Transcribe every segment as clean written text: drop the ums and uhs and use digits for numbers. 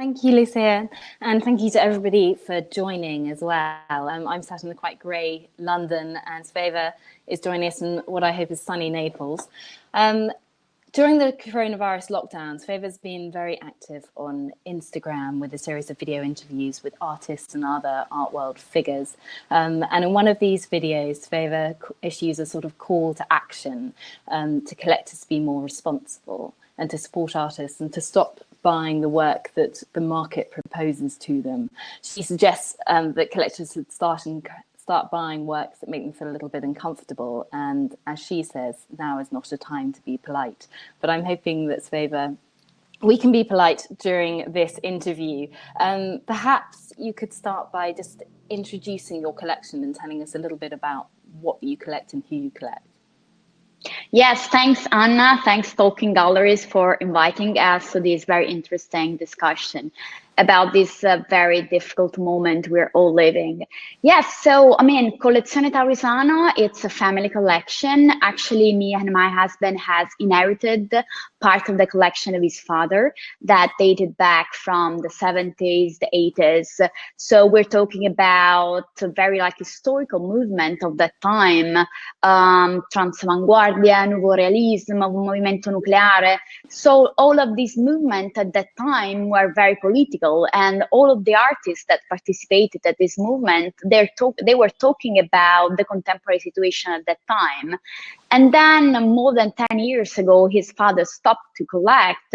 Thank you, Lucia, and thank you to everybody for joining as well. I'm sat in the quite grey London, and Sveva is joining us in what I hope is sunny Naples. During the coronavirus lockdown, Sveva's been very active on Instagram with a series of video interviews with artists and other art world figures. And in one of these videos, Sveva issues a sort of call to action to collectors to be more responsible and to support artists and to stop buying the work that the market proposes to them. She suggests that collectors should start buying works that make them feel a little bit uncomfortable. And as she says, now is not a time to be polite. But I'm hoping that, Sveva, we can be polite during this interview. Perhaps you could start by just introducing your collection and telling us a little bit about what you collect and who you collect. Yes, thanks, Anna. Thanks, Talking Galleries, for inviting us to this very interesting discussion about this very difficult moment we're all living. Yes, so, CollezioneTaurisano, it's a family collection. Actually, me and my husband has inherited part of the collection of his father that dated back from the 70s, the 80s. So we're talking about a very historical movement of that time, Transavanguardia, Nuovo Realismo, Movimento Nucleare. So all of these movements at that time were very political, and all of the artists that participated at this movement, they were talking about the contemporary situation at that time. And then more than 10 years ago, his father stopped to collect,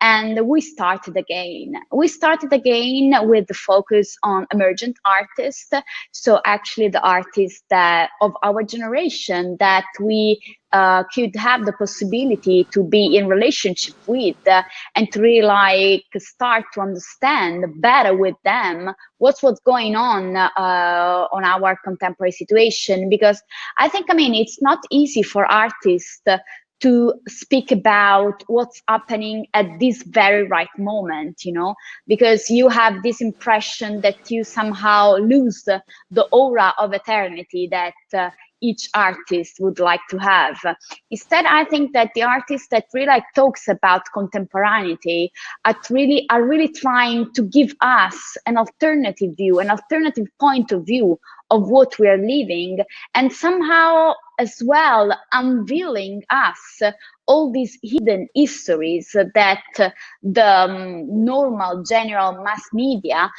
and we started again. We started again with the focus on emergent artists. So actually the artists of our generation that we could have the possibility to be in relationship with and to really start to understand better with them what's going on our contemporary situation. Because I think, it's not easy for artists to speak about what's happening at this very right moment, because you have this impression that you somehow lose the aura of eternity that each artist would like to have. Instead, I think that the artist that really talks about contemporaneity are really trying to give us an alternative view, an alternative point of view of what we are living, and somehow as well unveiling us all these hidden histories that the normal general mass media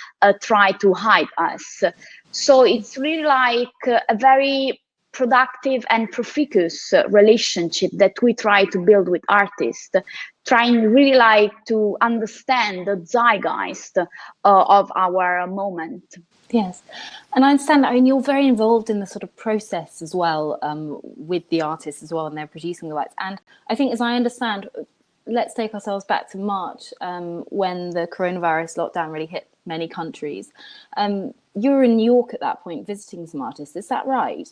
try to hide us. So it's really a very productive and profuse relationship that we try to build with artists, trying really to understand the zeitgeist of our moment. Yes, and I understand that. You're very involved in the sort of process as well with the artists as well, and they're producing the works. And I think, as I understand, let's take ourselves back to March when the coronavirus lockdown really hit many countries. You were in New York at that point visiting some artists. Is that right?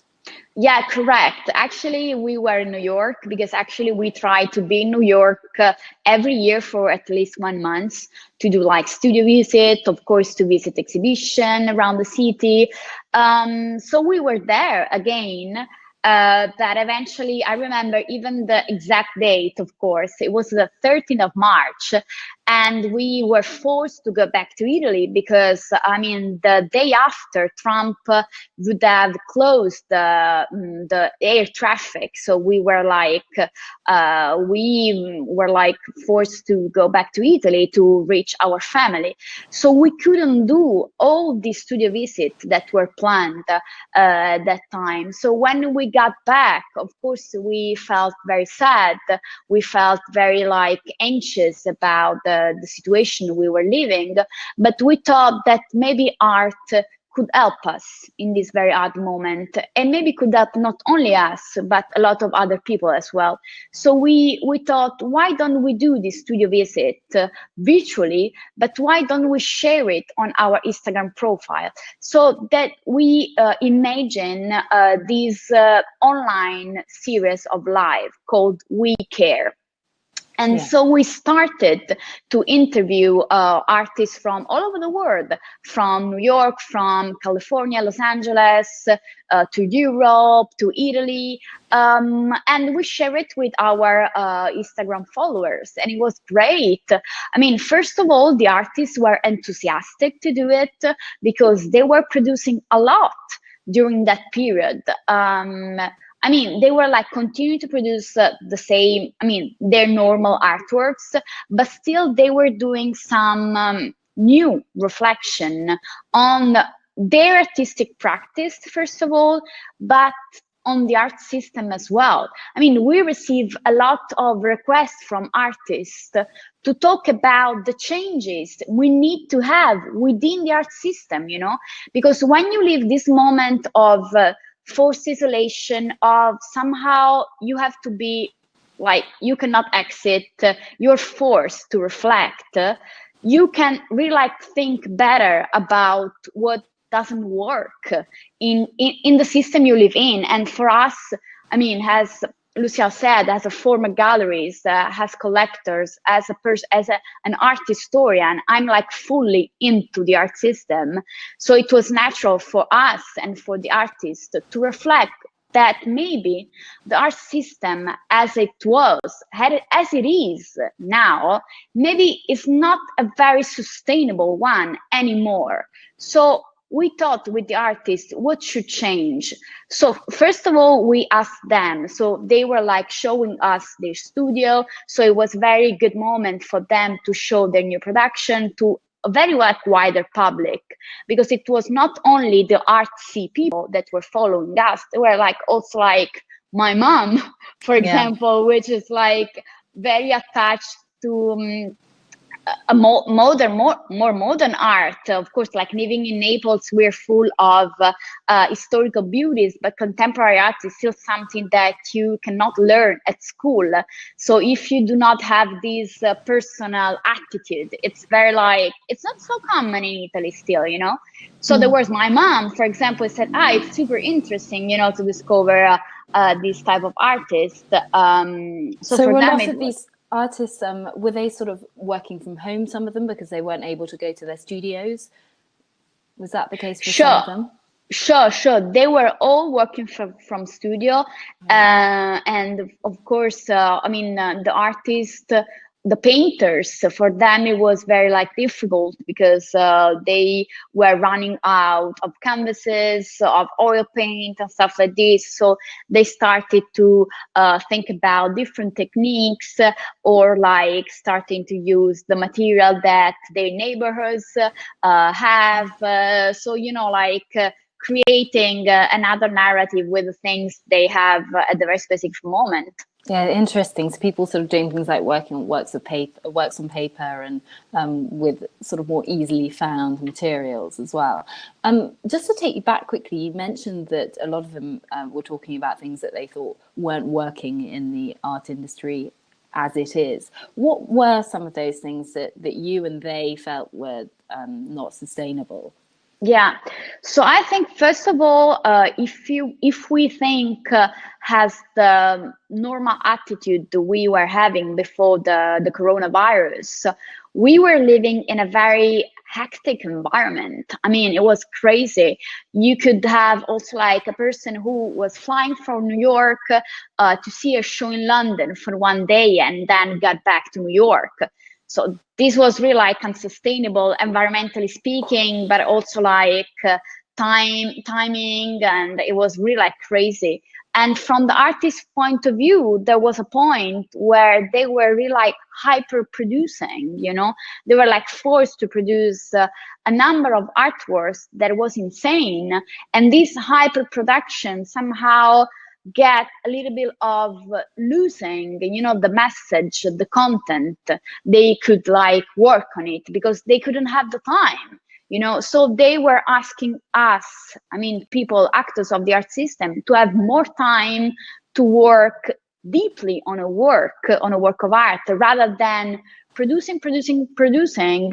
Yeah, correct. Actually, we were in New York because actually we try to be in New York every year for at least 1 month to do studio visit, of course, to visit exhibition around the city. So we were there again. That eventually, I remember even the exact date, of course, it was the 13th of March. And we were forced to go back to Italy because, the day after, Trump would have closed the air traffic. So we were forced to go back to Italy to reach our family. So we couldn't do all the studio visits that were planned that time. So when we got back, of course, we felt very sad. We felt very anxious about the situation we were living, but we thought that maybe art could help us in this very hard moment, and maybe could help not only us, but a lot of other people as well. So we thought, why don't we do this studio visit virtually, but why don't we share it on our Instagram profile? So that we imagine this online series of live called We Care. And so we started to interview artists from all over the world, from New York, from California, Los Angeles, to Europe, to Italy. And we share it with our Instagram followers. And it was great. I mean, first of all, the artists were enthusiastic to do it because they were producing a lot during that period. I mean, they were like continuing to produce the same, I mean, their normal artworks, but still they were doing some new reflection on their artistic practice, first of all, but on the art system as well. I mean, we receive a lot of requests from artists to talk about the changes we need to have within the art system, you know, because when you live this moment of forced isolation, of somehow you have to be like, you cannot exit, you're forced to reflect, you can really like think better about what doesn't work in the system you live in. And for us, I mean, as Lucia said, as a former galleries, as collectors, as an art historian, I'm like fully into the art system. So it was natural for us and for the artists to reflect that maybe the art system as it was, as it is now, maybe is not a very sustainable one anymore. So we thought with the artists, what should change? So first of all, we asked them. So they were like showing us their studio. So it was a very good moment for them to show their new production to a very like wider public, because it was not only the artsy people that were following us, they were like also like my mom, for example, which is like very attached to a more modern art. Of course, like living in Naples, we're full of historical beauties, but contemporary art is still something that you cannot learn at school. So if you do not have this personal attitude, it's very like, it's not so common in Italy still, you know? So there was my mom, for example, said, it's super interesting, you know, to discover this type of artist. So for a them, lot of these artists, were they sort of working from home, some of them, because they weren't able to go to their studios? Was that the case for some of them? Sure. They were all working from studio. And of course, I mean, the artists, the painters, for them it was very like difficult because they were running out of canvases, of oil paint and stuff like this. So they started to think about different techniques, or like starting to use the material that their neighborhoods have. So, you know, like creating another narrative with the things they have at the very specific moment. Yeah, interesting. So people sort of doing things like working on works on paper, and with sort of more easily found materials as well. Just to take you back quickly, you mentioned that a lot of them were talking about things that they thought weren't working in the art industry as it is. What were some of those things that you and they felt were not sustainable? Yeah, so I think first of all, if we think has the normal attitude that we were having before the coronavirus, we were living in a very hectic environment. I mean, it was crazy. You could have also like a person who was flying from New York to see a show in London for one day and then got back to New York. So this was really like unsustainable, environmentally speaking, but also like timing, and it was really like crazy. And from the artist's point of view, there was a point where they were really like hyper producing, you know, they were like forced to produce a number of artworks that was insane. And this hyper production somehow get a little bit of losing, you know, the message, the content. They could like work on it because they couldn't have the time, you know. So they were asking us, I mean, people, actors of the art system, to have more time to work deeply on a work of art, rather than producing, losing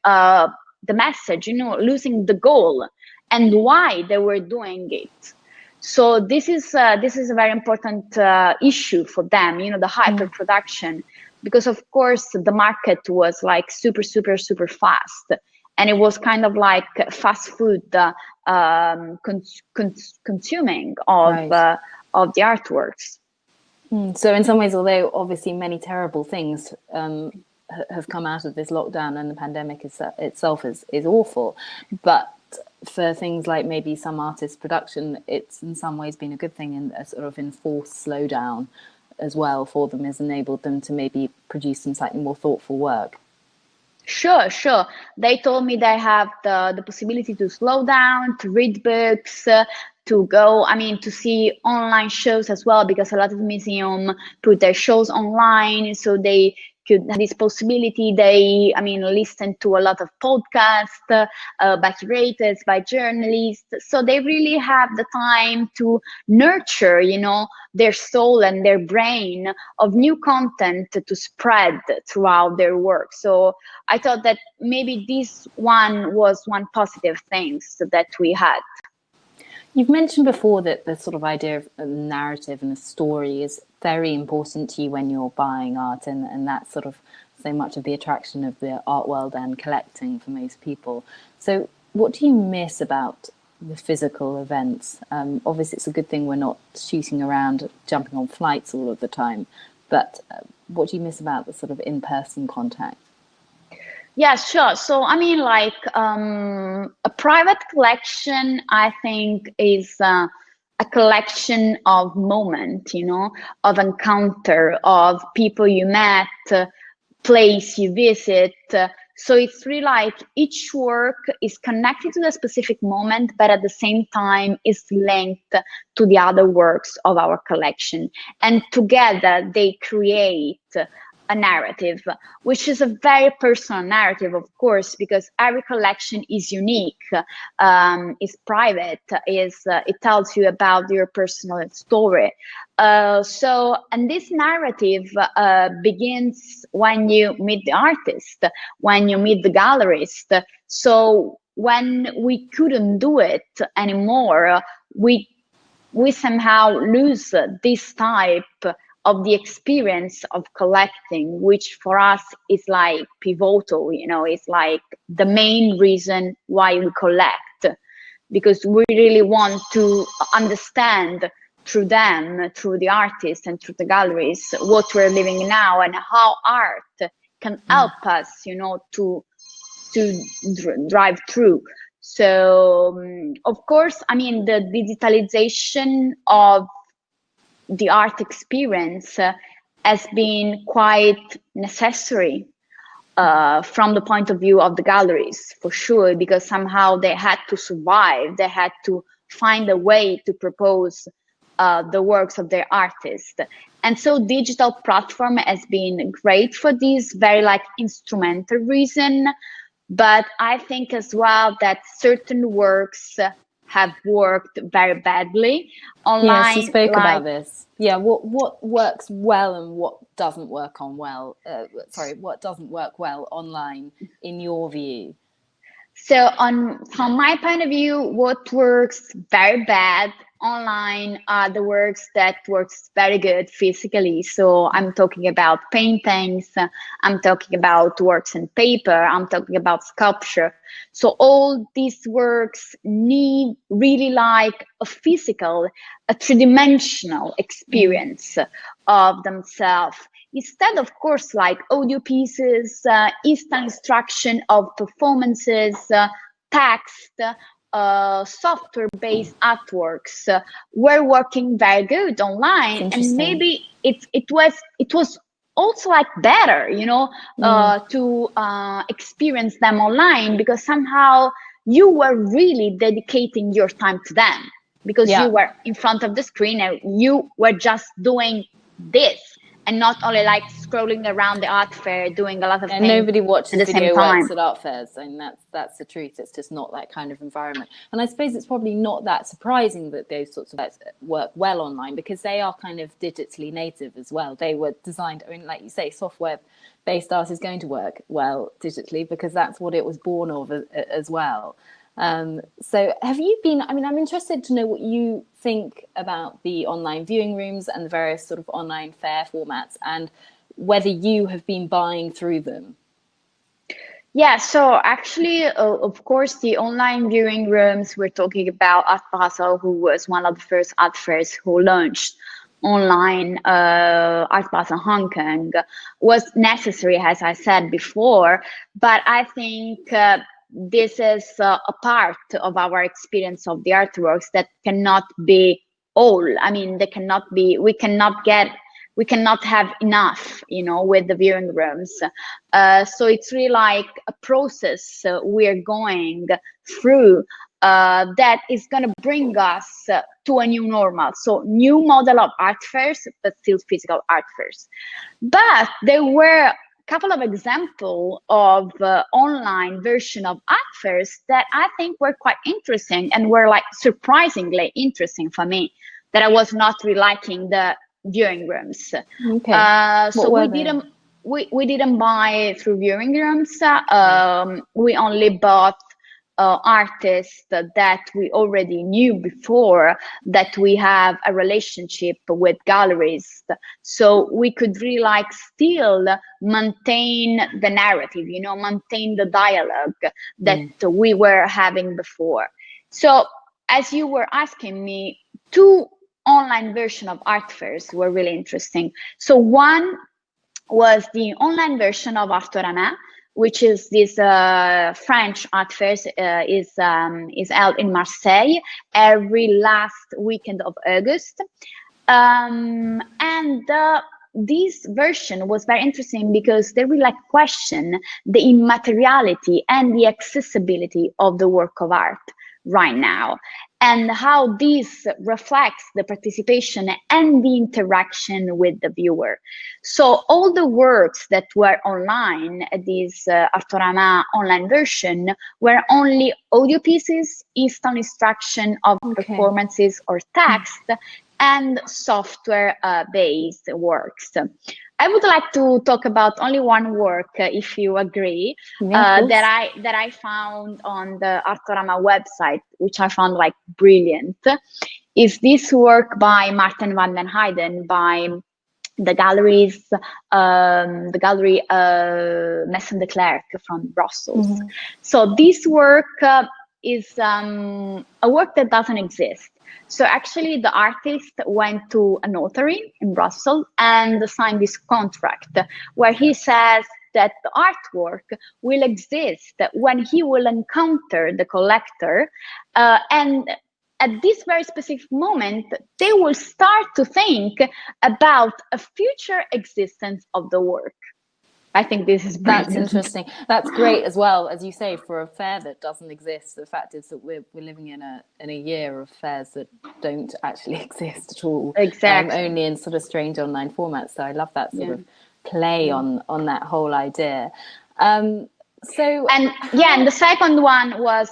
the message, you know, losing the goal and why they were doing it. So this is a very important issue for them, the hyper production, because of course the market was like super, super, super fast, and it was kind of like fast food consuming of Right. of the artworks. So in some ways, although obviously many terrible things have come out of this lockdown and the pandemic itself is awful, but for things like maybe some artists' production, it's in some ways been a good thing, and a sort of enforced slowdown as well for them has enabled them to maybe produce some slightly more thoughtful work. Sure, sure. They told me they have the possibility to slow down, to read books, to go, to see online shows as well, because a lot of museums put their shows online, so they could have this possibility. They, listen to a lot of podcasts by curators, by journalists. So they really have the time to nurture, their soul and their brain of new content to spread throughout their work. So I thought that maybe this one was one positive thing that we had. You've mentioned before that the sort of idea of a narrative and a story is very important to you when you're buying art, and that's sort of so much of the attraction of the art world and collecting for most people. So what do you miss about the physical events? Obviously, it's a good thing we're not shooting around, jumping on flights all of the time, but what do you miss about the sort of in-person contact? Yeah, sure. So, a private collection, I think, is a collection of moment, of encounter, of people you met, place you visit. So it's really like each work is connected to a specific moment, but at the same time is linked to the other works of our collection. And together they create a narrative, which is a very personal narrative, of course, because every collection is unique, is private, it tells you about your personal story. And this narrative begins when you meet the artist, when you meet the gallerist. So when we couldn't do it anymore, we somehow lose this type of the experience of collecting, which for us is like pivotal, it's like the main reason why we collect, because we really want to understand through them, through the artists and through the galleries, what we're living now and how art can help us, to drive through. So, of course, the digitalization of the art experience has been quite necessary from the point of view of the galleries, for sure, because somehow they had to survive. They had to find a way to propose the works of their artists. And so digital platform has been great for this very instrumental reason. But I think as well that certain works have worked very badly online. Yes, you spoke about this. Yeah, what works well and what doesn't work what doesn't work well online in your view? So from my point of view, what works very bad online are the works that works very good physically. So I'm talking about paintings, I'm talking about works in paper, I'm talking about sculpture. So all these works need really like a physical, a three-dimensional experience of themselves. Instead, of course, like audio pieces, instant instruction of performances, text, software-based artworks were working very good online, and maybe it was also like better, to experience them online, because somehow you were really dedicating your time to them, because you were in front of the screen and you were just doing this, and not only like scrolling around the art fair doing a lot of things. And nobody watches at the video same time. works at art fairs, and that's the truth. It's just not that kind of environment. And I suppose it's probably not that surprising that those sorts of work well online, because they are kind of digitally native as well. They were designed, like you say, software-based art is going to work well digitally because that's what it was born of as well. So have you been, I mean, I'm interested to know what you think about the online viewing rooms and the various sort of online fair formats, and whether you have been buying through them. Yeah, so actually, of course, the online viewing rooms, we're talking about Art Basel, who was one of the first art fairs who launched online Art Basel Hong Kong, was necessary, as I said before, but I think this is a part of our experience of the artworks that cannot be all. I mean, they cannot be, we cannot have enough, you know, with the viewing rooms. So it's really like a process we're going through that is going to bring us to a new normal. So new model of art fairs, but still physical art fairs. But there were a couple of examples of online version of art fairs that I think were quite interesting and were like surprisingly interesting for me, that I was not really liking the viewing rooms. Okay. So we didn't buy through viewing rooms. We only bought artists that we already knew before, that we have a relationship with galleries, so we could really like still maintain the narrative, you know, maintain the dialogue that we were having before. So as you were asking me, two online version of art fairs were really interesting. So one was the online version of Artorama, which is this French art fair, is held in Marseille every last weekend of August. This version was very interesting because they really like question the immateriality and the accessibility of the work of art right now, and how this reflects the participation and the interaction with the viewer. So all the works that were online, this Artorama online version, were only audio pieces, instant instruction of performances or text, and software-based works. I would like to talk about only one work, if you agree, that I found on the Artorama website, which I found like brilliant. Is this work by Marten van den Heijden, by the gallery Maison de Klerk from Brussels. So this work is a work that doesn't exist. So actually the artist went to a notary in Brussels and signed this contract where he says that the artwork will exist when he will encounter the collector, and at this very specific moment, they will start to think about a future existence of the work. I think this is brilliant. That's interesting. That's great as well, as you say, for a fair that doesn't exist. The fact is that we're living in a year of fairs that don't actually exist at all. Exactly. Only in sort of strange online formats. So I love that sort of play on that whole idea. And the second one was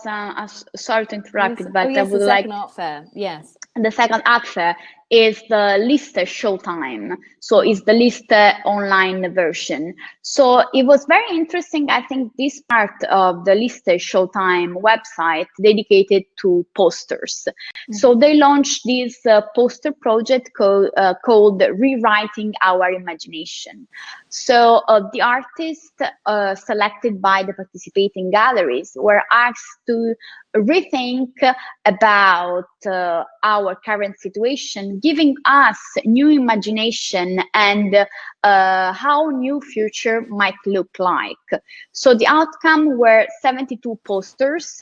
sorry to interrupt you, but I would the like second art fair. Yes. The second art fair is the Liste Showtime. So it's the Liste online version. So it was very interesting. I think this part of the Liste Showtime website dedicated to posters. So they launched this poster project called Rewriting Our Imagination. So the artists selected by the participating galleries were asked to rethink about our current situation, giving us new imagination and how new future might look like. So the outcome were 72 posters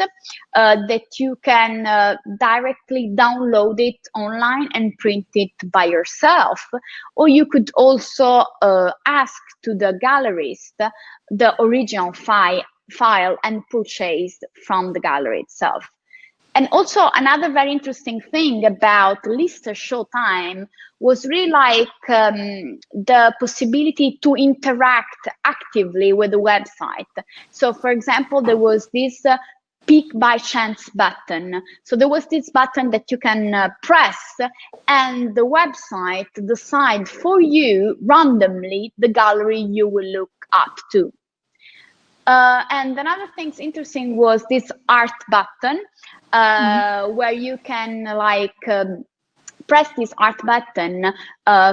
that you can directly download it online and print it by yourself, or you could also ask to the gallerist the original file and purchase from the gallery itself. And also another very interesting thing about Liste Showtime was really like the possibility to interact actively with the website. So for example, there was this pick by chance button. So there was this button that you can press, and the website decides for you randomly the gallery you will look up to. And another thing's interesting was this art button, where you can like press this art button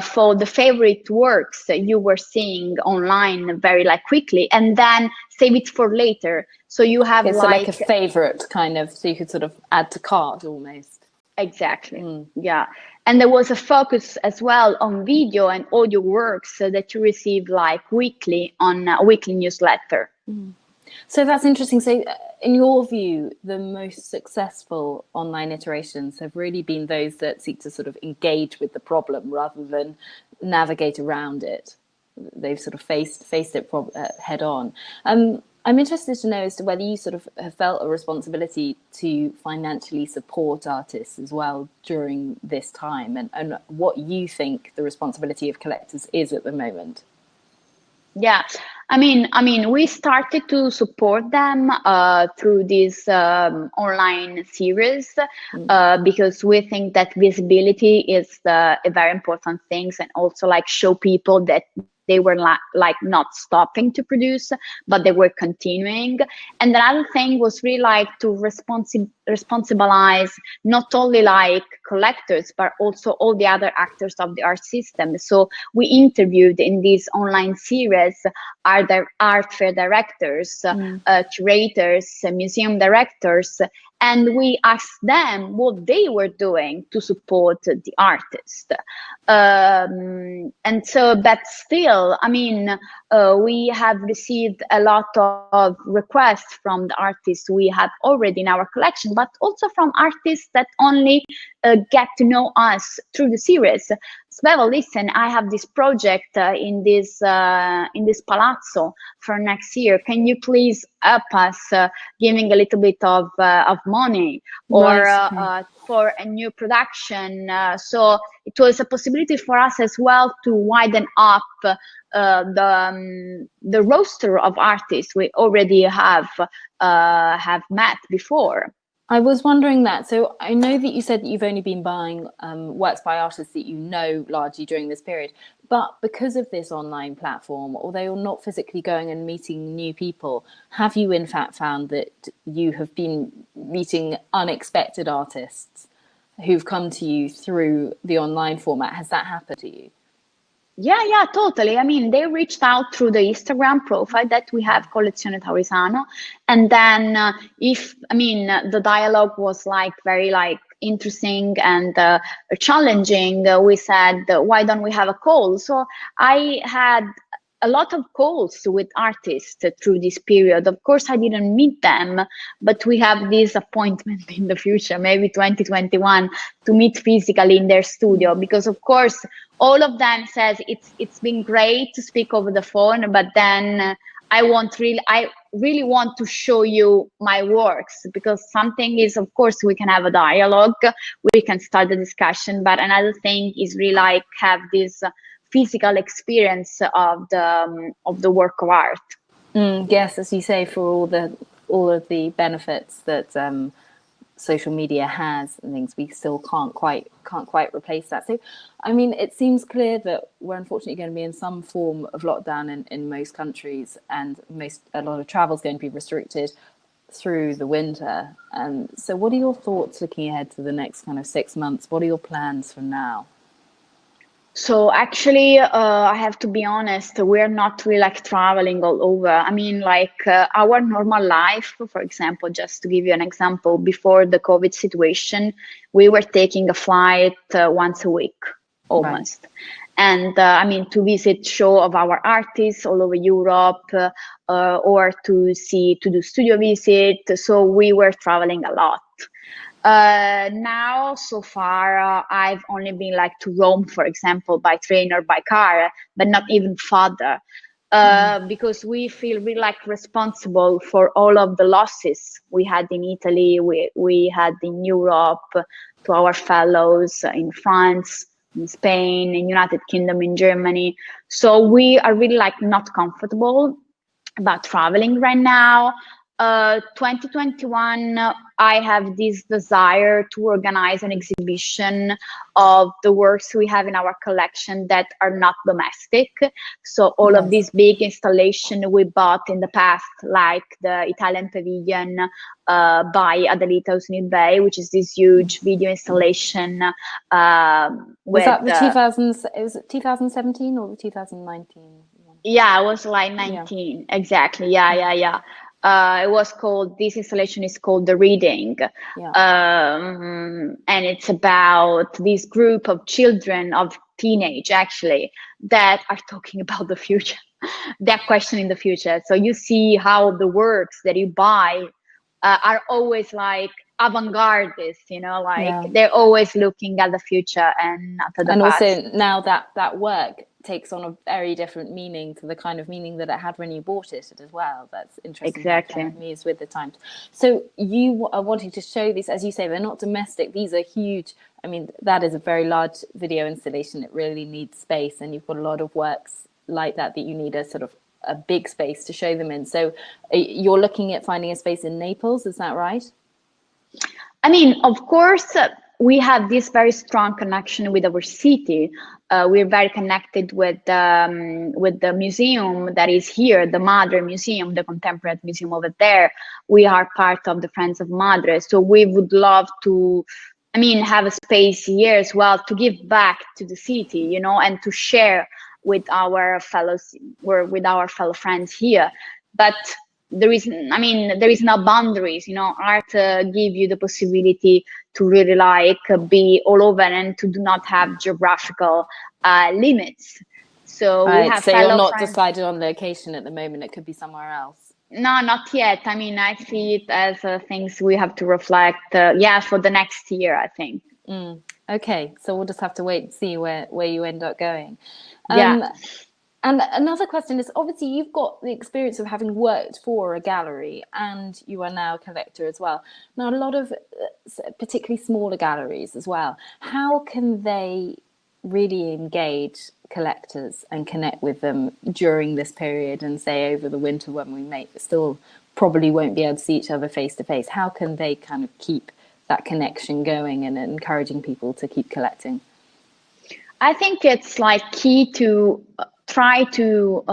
for the favorite works that you were seeing online very like quickly, and then save it for later. So you have It's like a favorite kind of, so you could sort of add to cart almost. exactly, yeah. And there was a focus as well on video and audio works that you receive like weekly on a weekly newsletter. So that's interesting. So, in your view, the most successful online iterations have really been those that seek to sort of engage with the problem rather than navigate around it. They've sort of faced it head on. I'm interested to know as to whether you sort of have felt a responsibility to financially support artists as well during this time, and what you think the responsibility of collectors is at the moment. Yeah, we started to support them through this online series because we think that visibility is a very important thing, and also like show people that they were like not stopping to produce, but they were continuing. And another thing was really like to responsibilize not only like collectors, but also all the other actors of the art system. So we interviewed in this online series art fair directors, curators, museum directors, and we asked them what they were doing to support the artist. And so, but still, we have received a lot of requests from the artists we have already in our collection, but also from artists that only get to know us through the series. Sveva, listen, I have this project in this palazzo for next year. Can you please help us giving a little bit of money, or for a new production? So it was a possibility for us as well to widen up the roster of artists we already have met before. I was wondering that. So I know that you said that you've only been buying works by artists that you know largely during this period, but because of this online platform, although you're not physically going and meeting new people, have you in fact found that you have been meeting unexpected artists who've come to you through the online format? Has that happened to you? Yeah, totally. They reached out through the Instagram profile that we have, CollezioneTaurisano, and then the dialogue was like very like interesting and challenging. We said, why don't we have a call? So I had a lot of calls with artists through this period. Of course, I didn't meet them, but we have this appointment in the future, maybe 2021, to meet physically in their studio, because of course, all of them says it's been great to speak over the phone, but then I really want to show you my works, because something is, of course, we can have a dialogue, we can start the discussion, but another thing is really like have this physical experience of the work of art. Yes, as you say, for all of the benefits that social media has and things, we still can't quite replace that. So, it seems clear that we're unfortunately going to be in some form of lockdown in most countries, and a lot of travel is going to be restricted through the winter. So what are your thoughts looking ahead to the next kind of 6 months? What are your plans from now? So actually, I have to be honest, we're not really like traveling all over. Our normal life, for example, just to give you an example, before the COVID situation, we were taking a flight once a week, almost. Right. And to visit show of our artists all over Europe, or to do studio visit. So we were traveling a lot. Now, so far, I've only been like to Rome, for example, by train or by car, but not even further, because we feel really like responsible for all of the losses we had in Italy, we had in Europe, to our fellows in France, in Spain, in United Kingdom, in Germany. So we are really like not comfortable about traveling right now. 2021, I have this desire to organize an exhibition of the works we have in our collection that are not domestic. So all of these big installations we bought in the past, like the Italian Pavilion by Adelita Bay, which is this huge video installation. Was that the 2017 or the 2019? Yeah, it was like 19, exactly. Yeah. It was called, this installation is called The Reading. And it's about this group of children, of teenage actually, that are talking about the future. They're questioning the future. So you see how the works that you buy are always like avant-gardist, you know, like they're always looking at the future and not at the past. Also now that work takes on a very different meaning to the kind of meaning that it had when you bought it as well. That's interesting. Exactly. How it moves with the times. So you are wanting to show these, as you say, they're not domestic. These are huge. I mean, that is a very large video installation. It really needs space, and you've got a lot of works like that you need a sort of a big space to show them in. So you're looking at finding a space in Naples, is that right? I mean, of course, we have this very strong connection with our city. We're very connected with the museum that is here, the Madre Museum, the Contemporary Museum over there. We are part of the Friends of Madre, so we would love to, I mean, have a space here as well to give back to the city, you know, and to share with our fellows, or with our fellow friends here. But there is no boundaries, you know. Art give you the possibility to really like be all over and to do not have geographical limits. So we have so you're not friends. decided on location at the moment. It could be somewhere else. No, not yet. I mean, I see it as things we have to reflect. For the next year, I think. Okay, so we'll just have to wait and see where you end up going. And another question is, obviously, you've got the experience of having worked for a gallery, and you are now a collector as well. Now, a lot of particularly smaller galleries as well, how can they really engage collectors and connect with them during this period, and say over the winter when we still probably won't be able to see each other face to face? How can they kind of keep that connection going and encouraging people to keep collecting? I think it's like key to try to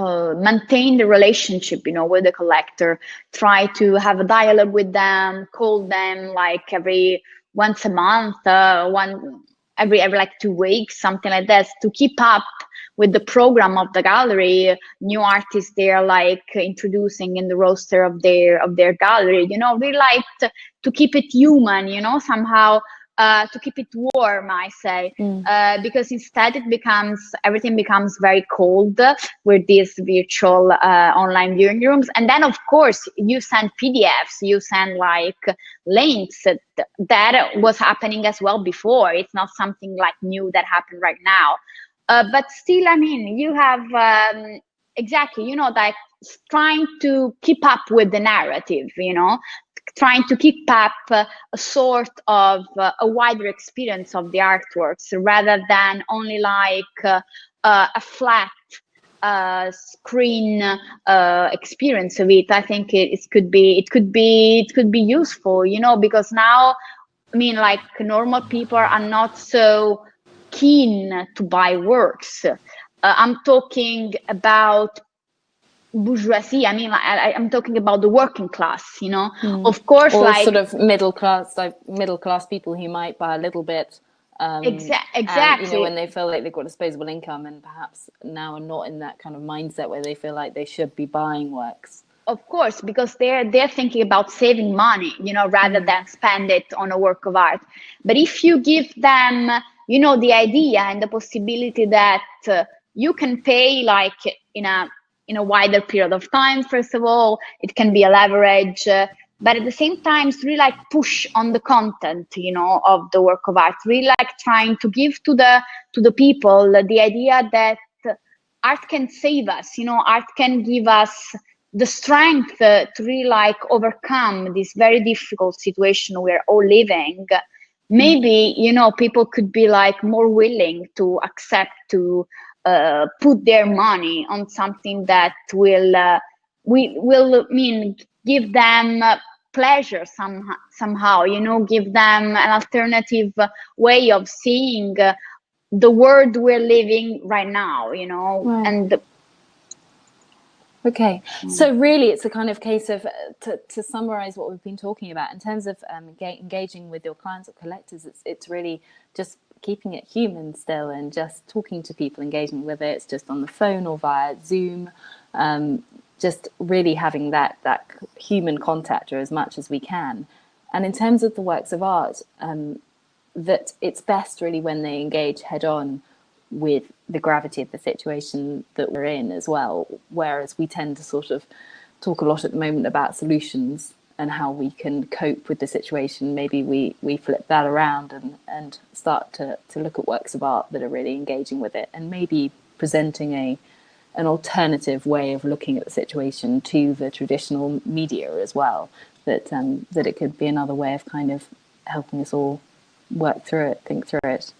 maintain the relationship, you know, with the collector. Try to have a dialogue with them, call them like once a month, every like 2 weeks, something like that, to keep up with the program of the gallery, new artists they're like introducing in the roster of their gallery, you know, really like to keep it human, you know, somehow. To keep it warm, I say, because instead everything becomes very cold with these virtual online viewing rooms. And then, of course, you send PDFs, you send like links. That was happening as well before. It's not something like new that happened right now. But still, I mean, you have exactly, you know, like trying to keep up with the narrative, you know, trying to keep up a sort of a wider experience of the artworks rather than only like a flat screen experience of it. I think it could be useful, you know, because now, I mean, like normal people are not so keen to buy works. I'm talking about bourgeoisie. I mean, I'm talking about the working class, you know. Of course, or like sort of middle class people who might buy a little bit. Exactly. And, you know, when they feel like they've got disposable income and perhaps now are not in that kind of mindset where they feel like they should be buying works. Of course, because they're thinking about saving money, you know, rather than spend it on a work of art. But if you give them, you know, the idea and the possibility that you can pay like in a wider period of time, first of all, it can be a leverage, but at the same time, it's really like push on the content, you know, of the work of art, really like trying to give to the people the idea that art can save us, you know, art can give us the strength to really like overcome this very difficult situation we're all living. Maybe, you know, people could be like more willing to accept to put their money on something that will give them pleasure somehow, give them an alternative way of seeing the world we're living right now, Right. and Okay, so really it's a kind of case of, to summarize what we've been talking about, in terms of engaging with your clients or collectors, it's really just keeping it human still, and just talking to people, engaging with it. It's just on the phone or via Zoom, just really having that human contact, or as much as we can. And in terms of the works of art, that it's best really when they engage head on with the gravity of the situation that we're in as well, whereas we tend to sort of talk a lot at the moment about solutions and how we can cope with the situation. Maybe we flip that around and start to look at works of art that are really engaging with it, and maybe presenting an alternative way of looking at the situation to the traditional media as well, that it could be another way of kind of helping us all work through it, think through it.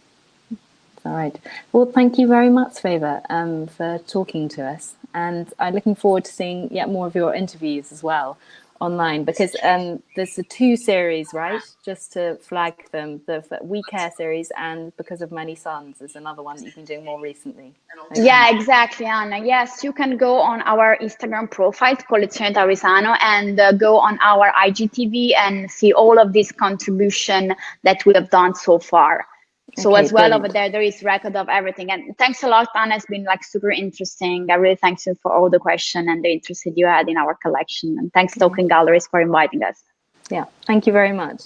All right. Well, thank you very much, Sveva, for talking to us. And I'm looking forward to seeing yet more of your interviews as well online, because there's the 2 series, right? Just to flag them, the We Care series, and Because of Many Suns is another one that you've been doing more recently. Okay. Yeah, exactly, Anna. Yes, you can go on our Instagram profile, CollezioneTaurisano, and go on our IGTV and see all of this contribution that we have done so far. So Okay, as well, brilliant. over there is record of everything. And thanks a lot, Anna. It's been like super interesting. I really thank you for all the question and the interest that you had in our collection. And thanks Token Galleries for inviting us. Yeah, thank you very much.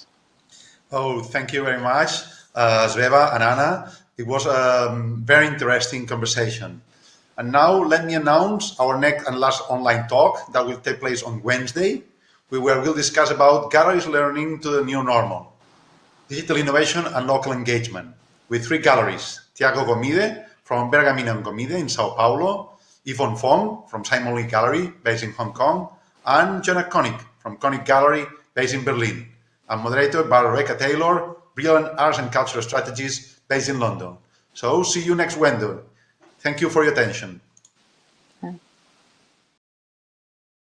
Oh, thank you very much, Sveva and Anna. It was a very interesting conversation. And now let me announce our next and last online talk that will take place on Wednesday, where we'll discuss about galleries learning to the new normal, digital innovation and local engagement, with 3 galleries: Tiago Gomide from Bergamino and Gomide in Sao Paulo, Yvonne Fong from Simon Lee Gallery based in Hong Kong, and Jonah Koenig from Koenig Gallery based in Berlin, and moderated by Rebecca Taylor, brilliant arts and cultural strategist based in London. So see you next Wednesday. Thank you for your attention.